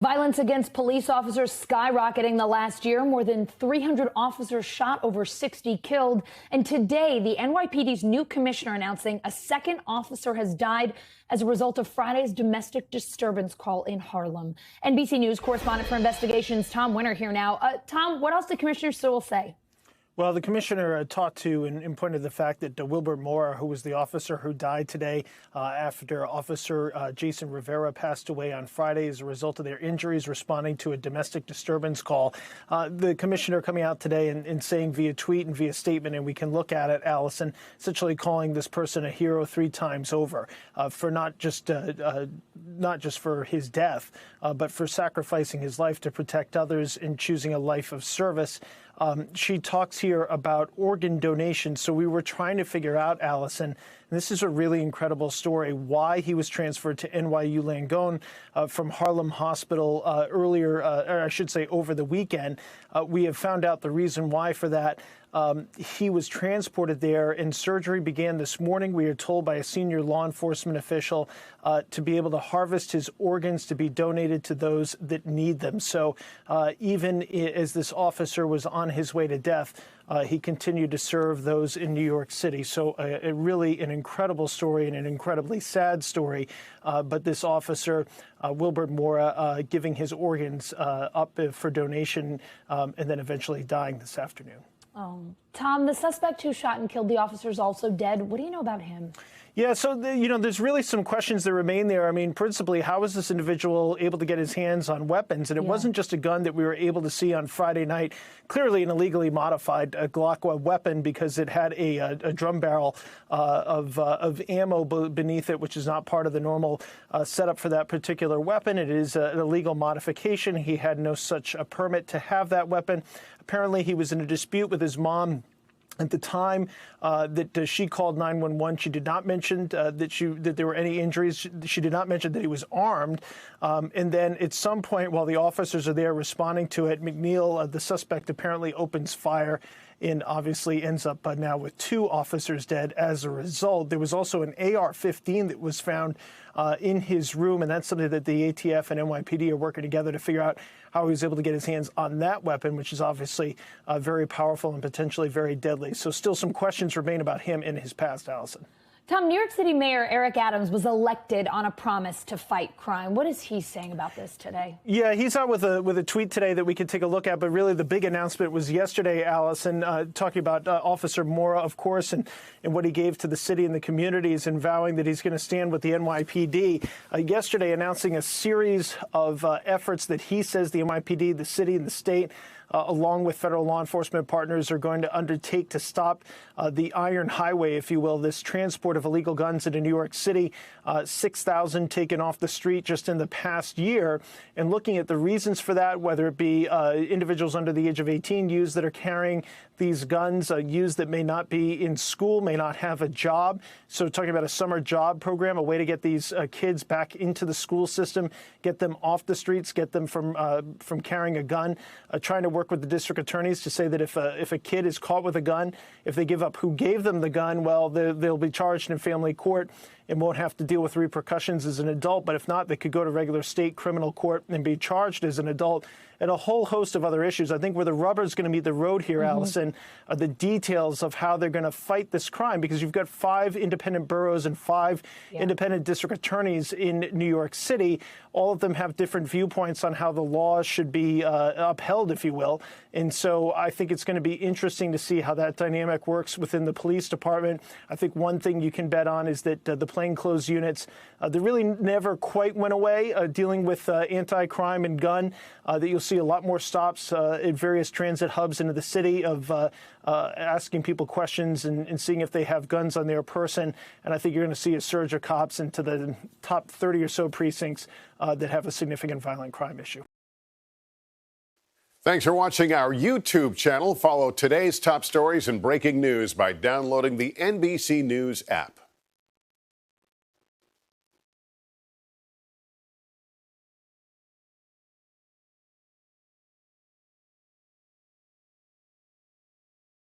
Violence against police officers skyrocketing the last year. More than 300 officers shot, over 60 killed. And today, the NYPD's new commissioner announcing a second officer has died as a result of Friday's domestic disturbance call in Harlem. NBC News correspondent for investigations, Tom Winter, here now. Tom, what else did Commissioner Sewell say? Well, the commissioner talked to and pointed to the fact that Wilbert Mora, who was the officer who died today after Officer Jason Rivera passed away on Friday as a result of their injuries responding to a domestic disturbance call. The commissioner coming out today and saying via tweet and via statement, and we can look at it, Allison, essentially calling this person a hero 3 times over for not just for his death, but for sacrificing his life to protect others and choosing a life of service. She talks here about organ donation. So we were trying to figure out, Allison, and this is a really incredible story, why he was transferred to NYU Langone from Harlem Hospital earlier, or I should say over the weekend. We have found out the reason why for that. He was transported there and surgery began this morning, we are told by a senior law enforcement official, to be able to harvest his organs to be donated to those that need them. So even as this officer was on his way to death, he continued to serve those in New York City. So really an incredible story and an incredibly sad story. But this officer, Wilbert Mora, giving his organs up for donation and then eventually dying this afternoon. Oh, Tom, the suspect who shot and killed the officer is also dead. What do you know about him? Yeah, so, there's really some questions that remain there. I mean, principally, how was this individual able to get his hands on weapons? And it wasn't just a gun that we were able to see on Friday night, clearly an illegally modified Glock weapon because it had a drum barrel of ammo beneath it, which is not part of the normal setup for that particular weapon. It is an illegal modification. He had no such permit to have that weapon. Apparently, he was in a dispute with his mom. At the time that she called 911, she did not mention that there were any injuries. She did not mention that he was armed. And then at some point, while the officers are there responding to it, McNeil, the suspect, apparently opens fire and obviously ends up now with 2 officers dead as a result. There was also an AR-15 that was found in his room, and that's something that the ATF and NYPD are working together to figure out how he was able to get his hands on that weapon, which is obviously very powerful and potentially very deadly. So still some questions remain about him in his past, Allison. Tom, New York City Mayor Eric Adams was elected on a promise to fight crime. What is he saying about this today? Yeah, he's out with a tweet today that we could take a look at. But really, the big announcement was yesterday, Allison, talking about Officer Mora, of course, and what he gave to the city and the communities and vowing that he's going to stand with the NYPD. Yesterday, announcing a series of efforts that he says the NYPD, the city and the state, along with federal law enforcement partners, are going to undertake to stop the Iron Highway, if you will, this transport of illegal guns into New York City. 6,000 taken off the street just in the past year. And looking at the reasons for that, whether it be individuals under the age of 18 youths that are carrying these guns, youths that may not be in school, may not have a job. So talking about a summer job program, a way to get these kids back into the school system, get them off the streets, get them from carrying a gun, trying to work with the district attorneys to say that if a kid is caught with a gun, if they give up who gave them the gun, well, they'll be charged in family court and won't have to deal with repercussions as an adult. But if not, they could go to regular state criminal court and be charged as an adult, and a whole host of other issues. I think where the rubber is going to meet the road here, Allison, are the details of how they're going to fight this crime, because you've got 5 independent boroughs and 5 independent district attorneys in New York City. All of them have different viewpoints on how the law should be upheld, if you will. And so I think it's going to be interesting to see how that dynamic works within the police department. I think one thing you can bet on is that the plainclothes units, they really never quite went away dealing with anti-crime and gun, that you'll see a lot more stops at various transit hubs into the city of asking people questions and seeing if they have guns on their person. And I think you're going to see a surge of cops into the top 30 or so precincts that have a significant violent crime issue. Thanks for watching our YouTube channel. Follow today's top stories and breaking news by downloading the NBC News app.